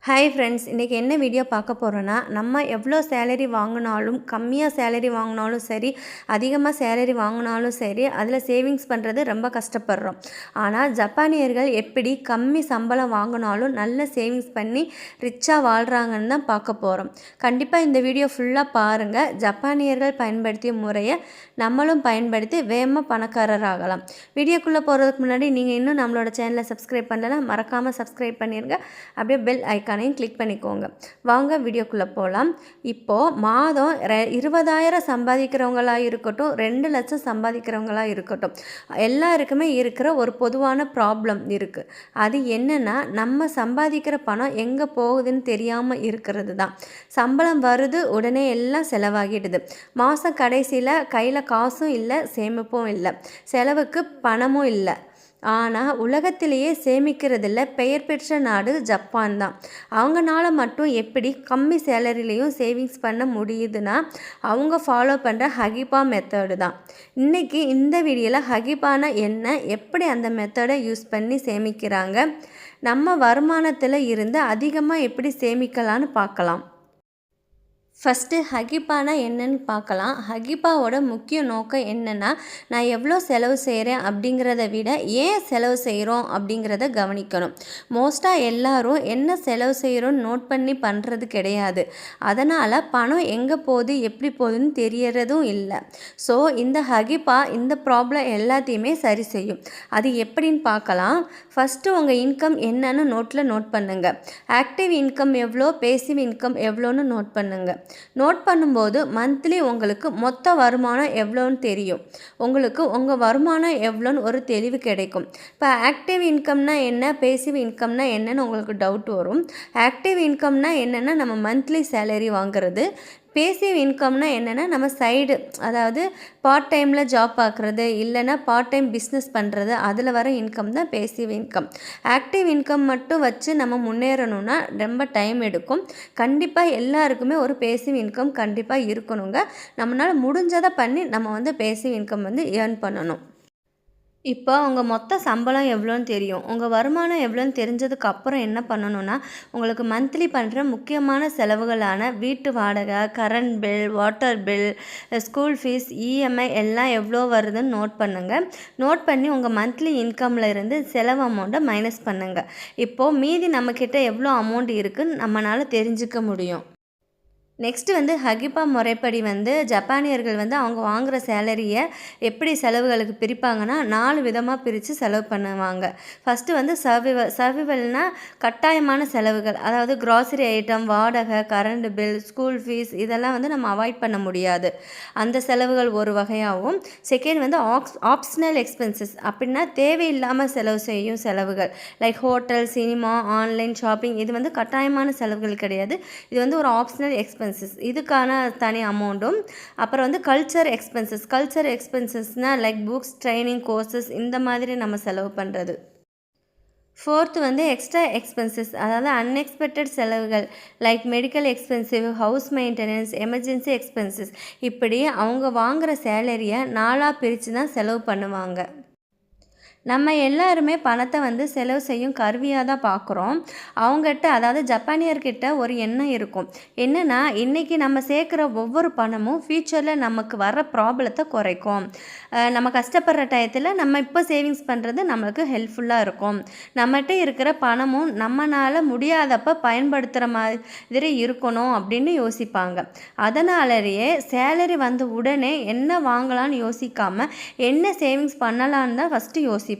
Hi friends, இன்றைக்கி என்ன video பார்க்க போகிறோன்னா, நம்ம எவ்வளோ சேலரி வாங்கினாலும், கம்மியாக சேலரி வாங்கினாலும் சரி, அதிகமாக சேலரி வாங்கினாலும் சரி, அதில் சேவிங்ஸ் பண்ணுறது ரொம்ப கஷ்டப்படுறோம். ஆனால் ஜப்பானியர்கள் எப்படி கம்மி சம்பளம் வாங்கினாலும் நல்ல சேவிங்ஸ் பண்ணி ரிச்சாக வாழ்கிறாங்கன்னு தான் பார்க்க போகிறோம். கண்டிப்பாக இந்த வீடியோ ஃபுல்லாக பாருங்கள். ஜப்பானியர்கள் பயன்படுத்திய முறையை நம்மளும் பயன்படுத்தி வேகமாக பணக்காரராகலாம். வீடியோக்குள்ளே போகிறதுக்கு முன்னாடி நீங்கள் இன்னும் நம்மளோட சேனலை சப்ஸ்கிரைப் பண்ணலைன்னா மறக்காமல் சப்ஸ்கிரைப் பண்ணிடுங்க. அப்படியே பெல் ஐக்கான் கிளிக் பண்ணிக்கோங்க. வாங்க வீடியோக்குள்ளே போகலாம். இப்போது மாதம் 20,000 சம்பாதிக்கிறவங்களாக இருக்கட்டும், 2 லட்சம் சம்பாதிக்கிறவங்களாக இருக்கட்டும், எல்லாருக்குமே இருக்கிற ஒரு பொதுவான ப்ராப்ளம் இருக்குது. அது என்னென்னா, நம்ம சம்பாதிக்கிற பணம் எங்கே போகுதுன்னு தெரியாமல் இருக்கிறது தான். சம்பளம் வருது, உடனே எல்லாம் செலவாகிடுது. மாதம் கடைசியில் கையில் காசும் இல்லை, சேமிப்பும் இல்லை, செலவுக்கு பணமும் இல்லை. ஆனால் உலகத்திலேயே சேமிக்கிறதில்ல பெயர் பெற்ற நாடு ஜப்பான் தான். அவங்களால மட்டும் எப்படி கம்மி சேலரிலையும் சேவிங்ஸ் பண்ண முடியுதுன்னா, அவங்க ஃபாலோ பண்ணுற ஹகிபா மெத்தடு தான். இன்றைக்கி இந்த வீடியோவில் ஹகிபானா என்ன, எப்படி அந்த மெத்தடை யூஸ் பண்ணி சேமிக்கிறாங்க, நம்ம வருமானத்தில் இருந்து அதிகமாக எப்படி சேமிக்கலான்னு பார்க்கலாம். ஃபஸ்ட்டு ஹகிபானா என்னன்னு பார்க்கலாம். ஹகிபாவோட முக்கிய நோக்கம் என்னென்னா, நான் எவ்வளோ செலவு செய்கிறேன் அப்படிங்கிறத விட ஏன் செலவு செய்கிறோம் அப்படிங்கிறத கவனிக்கணும். மோஸ்ட்டாக எல்லோரும் என்ன செலவு செய்கிறோன்னு நோட் பண்ணி பண்ணுறது கிடையாது. அதனால் பணம் எங்கே போகுது, எப்படி போகுதுன்னு தெரியறதும் இல்லை. ஸோ இந்த ஹகிபா இந்த ப்ராப்ளம் எல்லாத்தையுமே சரி செய்யும். அது எப்படின்னு பார்க்கலாம். ஃபஸ்ட்டு உங்கள் இன்கம் என்னன்னு நோட் பண்ணுங்கள். ஆக்டிவ் இன்கம் எவ்வளோ, பேசிவ் இன்கம் எவ்வளோன்னு நோட் பண்ணுங்கள். நோட் பண்ணும்போது மந்த்லி உங்களுக்கு மொத்த வருமானம் எவ்வளோன்னு தெரியும். உங்களுக்கு உங்கள் வருமானம் எவ்வளோன்னு ஒரு தெளிவு கிடைக்கும். இப்போ ஆக்டிவ் இன்கம்னா என்ன, பேசிவ் இன்கம்னா என்னன்னு உங்களுக்கு டவுட் வரும். ஆக்டிவ் இன்கம்னா என்னென்னா நம்ம மந்த்லி சேலரி வாங்குறது. பேசிவ் இன்கம்னா என்னென்னா நம்ம சைடு, அதாவது பார்ட் டைமில் ஜாப் பார்க்குறது, இல்லைன்னா பார்ட் டைம் பிஸ்னஸ் பண்ணுறது, அதில் வர இன்கம் தான் பேசிவ் இன்கம். ஆக்டிவ் இன்கம் மட்டும் வச்சு நம்ம முன்னேறணும்னா ரொம்ப டைம் எடுக்கும். கண்டிப்பாக எல்லாருக்குமே ஒரு பேசிவ் இன்கம் கண்டிப்பாக இருக்கணுங்க. நம்மளால் முடிஞ்சதை பண்ணி நம்ம பேசிவ் இன்கம் ஏர்ன் பண்ணணும். இப்போ உங்கள் மொத்த சம்பளம் எவ்வளோன்னு தெரியும். உங்கள் வருமானம் எவ்வளோன்னு தெரிஞ்சதுக்கு அப்புறம் என்ன பண்ணணுன்னா, உங்களுக்கு மந்த்லி பண்ணுற முக்கியமான செலவுகளான வீட்டு வாடகை, current bill, water bill, school fees, EMI எல்லாம் எவ்வளோ வருதுன்னு நோட் பண்ணுங்கள். நோட் பண்ணி உங்கள் மந்த்லி இன்கமில் இருந்து செலவு அமௌண்ட்டை மைனஸ் பண்ணுங்கள். இப்போது மீதி நம்மக்கிட்ட எவ்வளோ அமௌண்ட் இருக்குதுன்னு நம்மளால் தெரிஞ்சுக்க முடியும். நெக்ஸ்ட்டு ஹகிபா முறைப்படி ஜப்பானியர்கள் அவங்க வாங்குகிற சேலரியை எப்படி செலவுகளுக்கு பிரிப்பாங்கன்னா, 4 விதமாக பிரித்து செலவு பண்ணுவாங்க. ஃபஸ்ட்டு சர்விவல்னால் கட்டாயமான செலவுகள், அதாவது க்ராசரி ஐட்டம், வாடகை, கரண்ட் பில், ஸ்கூல் ஃபீஸ், இதெல்லாம் நம்ம அவாய்ட் பண்ண முடியாது. அந்த செலவுகள் ஒரு வகையாகவும். செகண்ட் ஆப்ஷனல் எக்ஸ்பென்சஸ், அப்படின்னா தேவையில்லாமல் செலவு செய்யும் செலவுகள், like hotel, cinema, online shopping. இது கட்டாயமான செலவுகள் கிடையாது. இது ஒரு ஆப்ஷனல் எக்ஸ்பென்சஸ். இதுக்கான தனி அமௌண்ட்டும். அப்புறம் கல்ச்சர் எக்ஸ்பென்சஸ்னால் லைக் புக்ஸ், ட்ரைனிங், கோர்சஸ், இந்த மாதிரி நம்ம செலவு பண்ணுறது. ஃபோர்த்து எக்ஸ்ட்ரா எக்ஸ்பென்சஸ், அதாவது அன்எக்ஸ்பெக்டட் செலவுகள், like medical expensive, house maintenance, emergency expenses. இப்படி அவங்க வாங்குகிற சேலரியை 4ஆக பிரித்து தான் செலவு பண்ணுவாங்க. நம்ம எல்லாருமே பணத்தை செலவு செய்யும் கருவியாக தான் பார்க்குறோம். அவங்ககிட்ட, அதாவது ஜப்பானியர்கிட்ட ஒரு எண்ணம் இருக்கும். என்னென்னா, இன்றைக்கி நம்ம சேர்க்குற ஒவ்வொரு பணமும் ஃப்யூச்சரில் நமக்கு வர ப்ராப்ளத்தை குறைக்கும். நம்ம கஷ்டப்படுற டயத்தில் நம்ம இப்போ சேவிங்ஸ் பண்ணுறது நம்மளுக்கு ஹெல்ப்ஃபுல்லாக இருக்கும். நம்மகிட்ட இருக்கிற பணமும் நம்மளால் முடியாதப்போ பயன்படுத்துகிற மாதிரி இருக்கணும் அப்படின்னு யோசிப்பாங்க. அதனாலேயே சேலரி வந்த உடனே என்ன வாங்கலான்னு யோசிக்காமல் என்ன சேவிங்ஸ் பண்ணலான்னு தான் ஃபஸ்ட்டு யோசிப்பாங்க.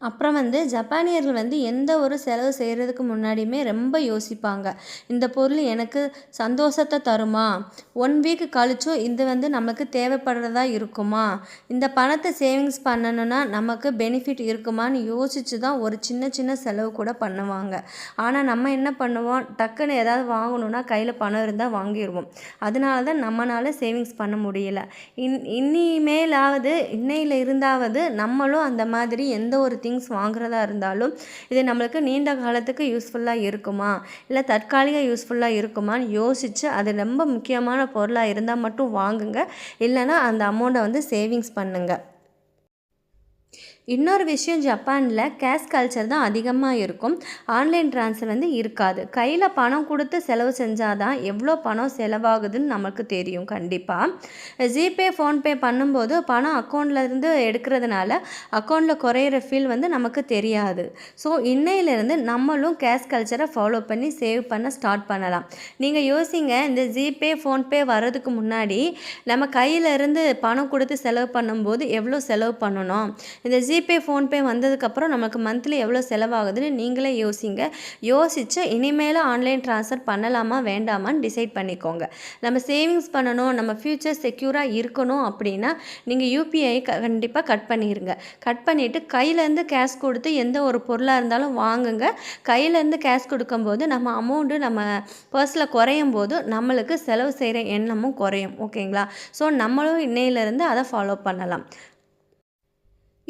அப்புறம் ஜப்பானியர்கள் எந்த ஒரு செலவு செய்கிறதுக்கு முன்னாடியுமே ரொம்ப யோசிப்பாங்க. இந்த பொருள் எனக்கு சந்தோஷத்தை தருமா, 1 வீக் கழிச்சும் இது நமக்கு தேவைப்படுறதா இருக்குமா, இந்த பணத்தை சேவிங்ஸ் பண்ணணுன்னா நமக்கு பெனிஃபிட் இருக்குமான்னு யோசித்து தான் ஒரு சின்ன சின்ன செலவு கூட பண்ணுவாங்க. ஆனால் நம்ம என்ன பண்ணுவோம், டக்குன்னு ஏதாவது வாங்கணுன்னா கையில் பணம் இருந்தால் வாங்கிடுவோம். அதனால தான் நம்மளால் சேவிங்ஸ் பண்ண முடியல. இனிமேலாவது இன்னையில் இருந்தாவது நம்மளும் அந்த மாதிரி எந்த ஒரு திங்ஸ் வாங்குறதா இருந்தாலும் இது நம்மளுக்கு நீண்ட காலத்துக்கு யூஸ்ஃபுல்லாக இருக்குமா, இல்லை தற்காலிக யூஸ்ஃபுல்லாக இருக்குமான்னு யோசித்து அது ரொம்ப முக்கியமான பொருளாக இருந்தால் மட்டும் வாங்குங்க. இல்லைன்னா அந்த அமௌண்ட்டை சேவிங்ஸ் பண்ணுங்கள். இன்னொரு விஷயம், ஜப்பானில் கேஷ் கல்ச்சர் தான் அதிகமாக இருக்கும். ஆன்லைன் ட்ரான்ஸ்ஃபர் வந்து இருக்காது. கையில் பணம் கொடுத்து செலவு செஞ்சால் தான் எவ்வளோ பணம் செலவாகுதுன்னு நமக்கு தெரியும். கண்டிப்பாக ஜிபே ஃபோன்பே பண்ணும்போது பணம் அக்கௌண்ட்லேருந்து எடுக்கிறதுனால அக்கௌண்ட்டில் குறையிற ஃபீல் வந்து நமக்கு தெரியாது. ஸோ இன்னையிலேருந்து நம்மளும் கேஷ் கல்ச்சரை ஃபாலோ பண்ணி சேவ் பண்ண ஸ்டார்ட் பண்ணலாம். நீங்கள் யோசிங்க, இந்த ஜிபே ஃபோன்பே வர்றதுக்கு முன்னாடி நம்ம கையிலேருந்து பணம் கொடுத்து செலவு பண்ணும்போது எவ்வளோ செலவு பண்ணணும், இந்த ஜிபே ஃபோன்பே வந்ததுக்கப்புறம் நமக்கு மந்த்லி எவ்வளோ செலவாகுதுன்னு நீங்களே யோசிங்க. யோசித்து இனிமேல் ஆன்லைன் ட்ரான்ஸ்ஃபர் பண்ணலாமா வேண்டாமான்னு டிசைட் பண்ணிக்கோங்க. நம்ம சேவிங்ஸ் பண்ணணும், நம்ம ஃப்யூச்சர் செக்யூராக இருக்கணும் அப்படின்னா நீங்கள் யூபிஐ கண்டிப்பாக கட் பண்ணிடுங்க. கட் பண்ணிவிட்டு கையிலேருந்து கேஷ் கொடுத்து எந்த ஒரு பொருளாக இருந்தாலும் வாங்குங்க. கையிலேருந்து கேஷ் கொடுக்கும்போது நம்ம அமௌண்ட்டு நம்ம பர்ஸில் குறையும் போது நம்மளுக்கு செலவு செய்கிற எண்ணமும் குறையும். ஓகேங்களா? ஸோ நம்மளும் இன்னையிலேருந்து அதை ஃபாலோ பண்ணலாம்.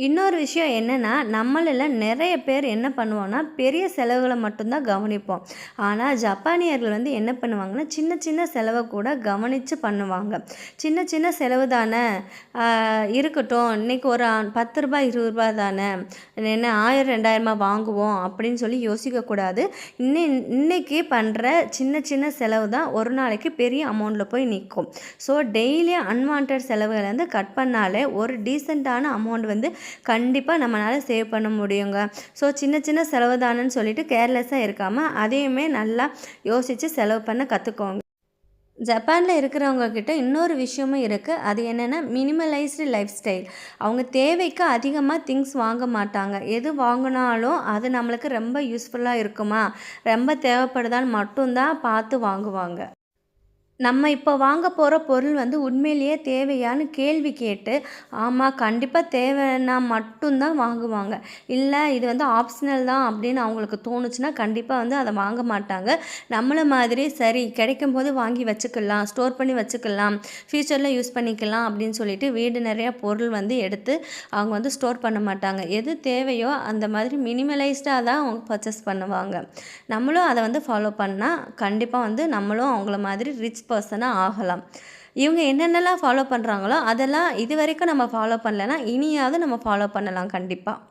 இன்னொரு விஷயம் என்னென்னா, நம்மளில் நிறைய பேர் என்ன பண்ணுவோன்னா பெரிய செலவுகளை மட்டும்தான் கவனிப்போம். ஆனால் ஜப்பானியர்கள் வந்து என்ன பண்ணுவாங்கன்னா சின்ன சின்ன செலவை கூட கவனித்து பண்ணுவாங்க. சின்ன சின்ன செலவு தானே, இருக்கட்டும், இன்றைக்கி ஒரு 10 ரூபாய் 20 ரூபா தானே, என்ன 1000 2000 வாங்குவோம் அப்படின்னு சொல்லி யோசிக்கக்கூடாது. இன்னைக்கு பண்ணுற சின்ன சின்ன செலவு தான் ஒரு நாளைக்கு பெரிய அமௌண்ட்டில் போய் நிற்கும். ஸோ டெய்லி அன்வான்ட் செலவுகளை வந்து கட் பண்ணாலே ஒரு டீசெண்டான அமௌண்ட் வந்து கண்டிப்பாக நம்மளால் சேவ் பண்ண முடியுங்க. ஸோ சின்ன சின்ன செலவு தானேன்னு சொல்லிட்டு கேர்லெஸ்ஸாக இருக்காமல் அதையுமே நல்லா யோசித்து செலவு பண்ண கற்றுக்கோங்க. ஜப்பானில் இருக்கிறவங்க கிட்ட இன்னொரு விஷயமும் இருக்குது. அது என்னென்னா மினிமலைஸ்டு லைஃப் ஸ்டைல். அவங்க தேவைக்கு அதிகமாக திங்ஸ் வாங்க மாட்டாங்க. எது வாங்கினாலும் அது நம்மளுக்கு ரொம்ப யூஸ்ஃபுல்லாக இருக்குமா, ரொம்ப தேவைப்படுதான்னு மட்டும்தான் பார்த்து வாங்குவாங்க. நம்ம இப்போ வாங்க போகிற பொருள் வந்து உண்மையிலேயே தேவையான்னு கேள்வி கேட்டு, ஆமாம் கண்டிப்பாக தேவைன்னா மட்டும்தான் வாங்குவாங்க. இல்லை இது வந்து ஆப்ஷனல் தான் அப்படின்னு அவங்களுக்கு தோணுச்சுன்னா கண்டிப்பாக வந்து அதை வாங்க மாட்டாங்க. நம்மளை மாதிரி சரி கிடைக்கும்போது வாங்கி வச்சுக்கலாம், ஸ்டோர் பண்ணி வச்சுக்கலாம், ஃப்யூச்சரில் யூஸ் பண்ணிக்கலாம் அப்படின்னு சொல்லிட்டு வீடு நிறையா பொருள் வந்து எடுத்து அவங்க வந்து ஸ்டோர் பண்ண மாட்டாங்க. எது தேவையோ அந்த மாதிரி மினிமலைஸ்டாக தான் அவங்க பர்ச்சேஸ் பண்ணுவாங்க. நம்மளும் அதை வந்து ஃபாலோ பண்ணால் கண்டிப்பாக வந்து நம்மளும் அவங்கள மாதிரி ரிச் பர்சனாக ஆகலாம். இவங்க என்னென்னலாம் ஃபாலோ பண்ணுறாங்களோ அதெல்லாம் இது வரைக்கும் நம்ம ஃபாலோ பண்ணலைன்னா இனியாவது நம்ம ஃபாலோ பண்ணலாம் கண்டிப்பாக.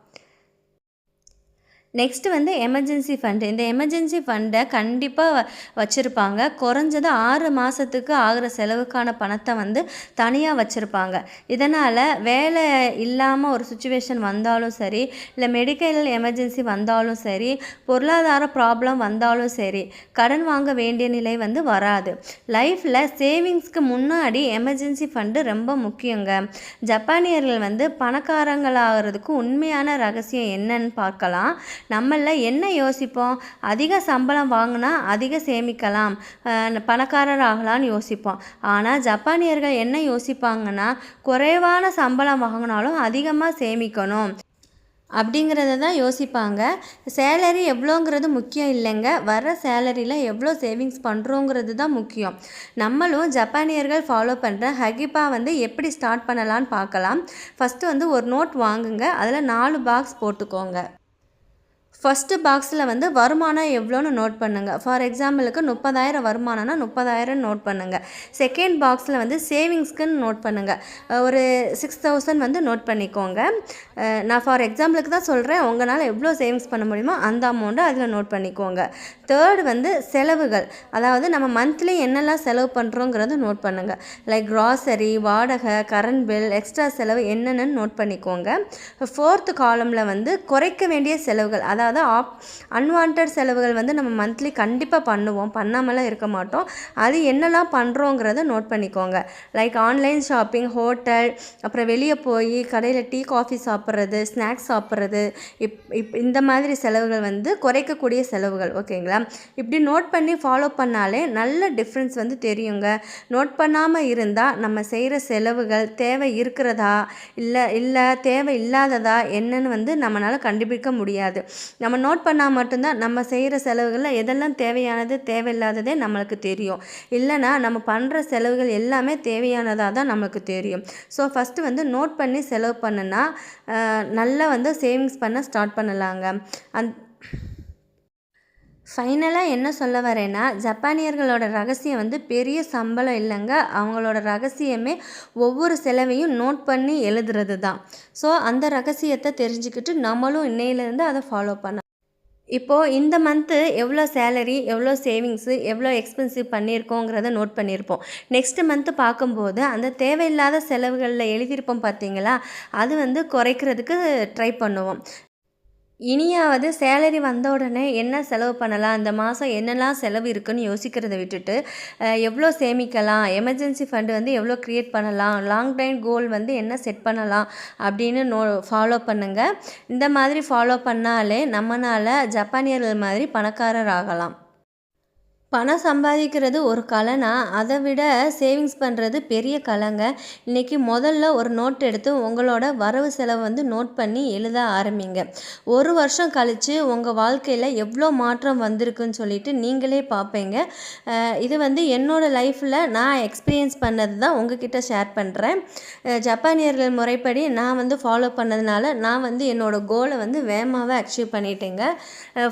நெக்ஸ்ட்டு வந்து எமர்ஜென்சி ஃபண்டு. இந்த எமர்ஜென்சி ஃபண்டை கண்டிப்பாக வச்சுருப்பாங்க. குறைஞ்சது 6 மாதத்துக்கு ஆகிற செலவுக்கான பணத்தை வந்து தனியாக வச்சுருப்பாங்க. இதனால் வேலை இல்லாமல் ஒரு சுச்சுவேஷன் வந்தாலும் சரி, இல்லை மெடிக்கல் எமர்ஜென்சி வந்தாலும் சரி, பொருளாதார ப்ராப்ளம் வந்தாலும் சரி, கடன் வாங்க வேண்டிய நிலை வந்து வராது. லைஃப்பில் சேவிங்ஸ்க்கு முன்னாடி எமர்ஜென்சி ஃபண்டு ரொம்ப முக்கியங்க. ஜப்பானியர்கள் வந்து பணக்காரங்களாகிறதுக்கு உண்மையான ரகசியம் என்னன்னு பார்க்கலாம். நம்மளில் என்ன யோசிப்போம், அதிக சம்பளம் வாங்கினா அதிக சேமிக்கலாம், பணக்காரர் ஆகலான்னு யோசிப்போம். ஆனால் ஜப்பானியர்கள் என்ன யோசிப்பாங்கன்னா, குறைவான சம்பளம் வாங்கினாலும் அதிகமாக சேமிக்கணும் அப்படிங்கிறத தான் யோசிப்பாங்க. சேலரி எவ்வளோங்கிறது முக்கியம் இல்லைங்க, வர சேலரியில் எவ்வளோ சேவிங்ஸ் பண்ணுறோங்கிறது தான் முக்கியம். நம்மளும் ஜப்பானியர்கள் ஃபாலோ பண்ணுற ஹகிபா வந்து எப்படி ஸ்டார்ட் பண்ணலான்னு பார்க்கலாம். ஃபஸ்ட்டு வந்து ஒரு நோட் வாங்குங்க, அதில் 4 பாக்ஸ் போட்டுக்கோங்க. ஃபஸ்ட்டு பாக்ஸில் வந்து வருமானம் எவ்வளோன்னு நோட் பண்ணுங்கள். ஃபார் எக்ஸாம்பிளுக்கு 30,000 வருமானம்னா 30,000 நோட் பண்ணுங்கள். செகண்ட் பாக்ஸில் வந்து சேவிங்ஸ்க்குன்னு நோட் பண்ணுங்கள். ஒரு 6,000 வந்து நோட் பண்ணிக்கோங்க. நான் ஃபார் எக்ஸாம்பிளுக்கு தான் சொல்கிறேன், உங்களால் எவ்வளோ சேவிங்ஸ் பண்ண முடியுமோ அந்த அமௌண்ட்டை அதில் நோட் பண்ணிக்கோங்க. தேர்டு வந்து செலவுகள், அதாவது நம்ம மந்த்லி என்னெல்லாம் செலவு பண்ணுறோங்கிறத நோட் பண்ணுங்கள். லைக் க்ராசரி, வாடகை, கரண்ட் பில், எக்ஸ்ட்ரா செலவு என்னென்னு நோட் பண்ணிக்கோங்க. ஃபோர்த்து காலமில் வந்து குறைக்க வேண்டிய செலவுகள், அதாவது அன்வான்ட் செலவுகள் வந்து நம்ம மந்த்லி கண்டிப்பாக பண்ணுவோம், பண்ணாமலாம் இருக்க மாட்டோம். அது என்னெல்லாம் பண்ணுறோங்கிறத நோட் பண்ணிக்கோங்க. லைக் ஆன்லைன் ஷாப்பிங், ஹோட்டல், அப்புறம் வெளியே போய் கடையில் டீ காஃபி சாப்பிட்றது, ஸ்நாக்ஸ் சாப்பிட்றது, இந்த மாதிரி செலவுகள் வந்து குறைக்கக்கூடிய செலவுகள். ஓகேங்களா? இப்படி நோட் பண்ணி ஃபாலோ பண்ணாலே நல்ல டிஃப்ரென்ஸ் வந்து தெரியுங்க. நோட் பண்ணாமல் இருந்தால் நம்ம செய்கிற செலவுகள் தேவை இருக்கிறதா இல்லை தேவை இல்லாததா என்னன்னு வந்து நம்மளால் கண்டுபிடிக்க முடியாது. நம்ம நோட் பண்ணால் மட்டும்தான் நம்ம செய்கிற செலவுகளில் எதெல்லாம் தேவையானது தேவையில்லாததே நம்மளுக்கு தெரியும். இல்லைனா நம்ம பண்ணுற செலவுகள் எல்லாமே தேவையானதாக தான் நம்மளுக்கு தெரியும். ஸோ ஃபஸ்ட்டு வந்து நோட் பண்ணி செலவு பண்ணுனா நல்லா வந்து சேவிங்ஸ் பண்ண ஸ்டார்ட் பண்ணலாங்க. ஃபைனலாக என்ன சொல்ல வரேன்னா, ஜப்பானியர்களோட ரகசியம் வந்து பெரிய சம்பளம் இல்லைங்க. அவங்களோட ரகசியமே ஒவ்வொரு செலவையும் நோட் பண்ணி எழுதுறது தான். ஸோ அந்த ரகசியத்தை தெரிஞ்சுக்கிட்டு நம்மளும் இன்னையிலேருந்து அதை ஃபாலோ பண்ணலாம். இப்போது இந்த மந்த்து எவ்வளோ சேலரி, எவ்வளோ சேவிங்ஸு, எவ்வளோ எக்ஸ்பென்சிவ் பண்ணியிருக்கோங்கிறத நோட் பண்ணியிருப்போம். நெக்ஸ்ட்டு மந்த்து பார்க்கும்போது அந்த தேவையில்லாத செலவுகளில் எழுதியிருப்போம் பார்த்தீங்களா, அது வந்து குறைக்கிறதுக்கு ட்ரை பண்ணுவோம். இனியாவது சேலரி வந்த உடனே என்ன செலவு பண்ணலாம், இந்த மாதம் என்னெல்லாம் செலவு இருக்குன்னு யோசிக்கிறத விட்டுட்டு, எவ்வளோ சேமிக்கலாம், எமர்ஜென்சி ஃபண்ட் வந்து எவ்வளோ க்ரியேட் பண்ணலாம், லாங் டைம் கோல் வந்து என்ன செட் பண்ணலாம் அப்படின்னு ஃபாலோ பண்ணுங்கள். இந்த மாதிரி ஃபாலோ பண்ணாலே நம்மளால் ஜப்பானியர்கள் மாதிரி பணக்காரர் ஆகலாம். பணம் சம்பாதிக்கிறது ஒரு கலைனா, அதை விட சேவிங்ஸ் பண்ணுறது பெரிய கலைங்க. இன்றைக்கி முதல்ல ஒரு நோட் எடுத்து உங்களோட வரவு செலவு வந்து நோட் பண்ணி எழுத ஆரம்பிங்க. ஒரு வருஷம் கழித்து உங்கள் வாழ்க்கையில் எவ்வளோ மாற்றம் வந்திருக்குன்னு சொல்லிட்டு நீங்களே பார்ப்பீங்க. இது வந்து என்னோடய லைஃப்பில் நான் எக்ஸ்பீரியன்ஸ் பண்ணது தான் உங்ககிட்ட ஷேர் பண்ணுறேன். ஜப்பானியர்கள் முறைப்படி நான் வந்து ஃபாலோ பண்ணதுனால நான் வந்து என்னோடய கோலை வந்து வேகமாகவே அச்சீவ் பண்ணிட்டேங்க.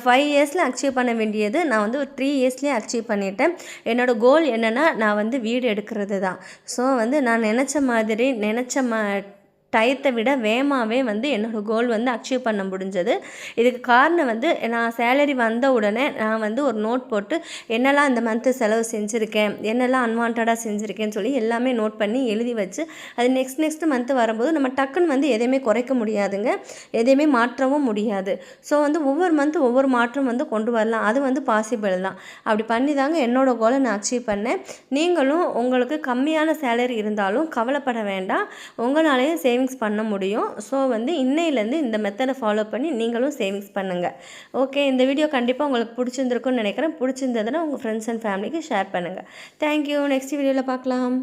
5 இயர்ஸில் அச்சீவ் பண்ண வேண்டியது நான் வந்து ஒரு 3 இயர்ஸ்லேயே அச்சீவ் பண்ணிட்டேன். என்னோடய கோல் என்னென்னா, நான் வந்து வீடு எடுக்கிறது தான். ஸோ வந்து நான் நினச்ச மாதிரி டயத்தை விட வேகமாகவே வந்து என்னோடய கோல் வந்து அச்சீவ் பண்ண முடிஞ்சது. இதுக்கு காரணம் வந்து நான் சேலரி வந்த உடனே நான் வந்து ஒரு நோட் போட்டு என்னெல்லாம் இந்த மந்த்து செலவு செஞ்சுருக்கேன், என்னெல்லாம் அன்வான்டாக செஞ்சுருக்கேன்னு சொல்லி எல்லாமே நோட் பண்ணி எழுதி வச்சு, அது நெக்ஸ்ட் மந்த்து வரும்போது நம்ம டக்குன்னு வந்து எதையுமே குறைக்க முடியாதுங்க, எதையுமே மாற்றவும் முடியாது. ஸோ வந்து ஒவ்வொரு மந்த்து ஒவ்வொரு மாற்றம் வந்து கொண்டு வரலாம். அது வந்து பாசிபிள் தான். அப்படி பண்ணி தாங்க என்னோடய கோலை நான் அச்சீவ் பண்ணேன். நீங்களும் உங்களுக்கு கம்மியான சேலரி இருந்தாலும் கவலைப்பட வேண்டாம். உங்களாலேயும் சேவிங்ஸ் பண்ண முடியும். ஸோ வந்து இன்னையிலேருந்து இந்த மெத்தடை ஃபாலோ பண்ணி நீங்களும் சேவிங்ஸ் பண்ணுங்கள். ஓகே, இந்த வீடியோ கண்டிப்பாக உங்களுக்கு பிடிச்சிருந்துருக்குன்னு நினைக்கிறேன். பிடிச்சிருந்ததுன்னா உங்கள் ஃப்ரெண்ட்ஸ் அண்ட் ஃபேமிலிக்கு ஷேர் பண்ணுங்கள். தேங்க்யூ. நெக்ஸ்ட் வீடியோவில் பார்க்கலாம்.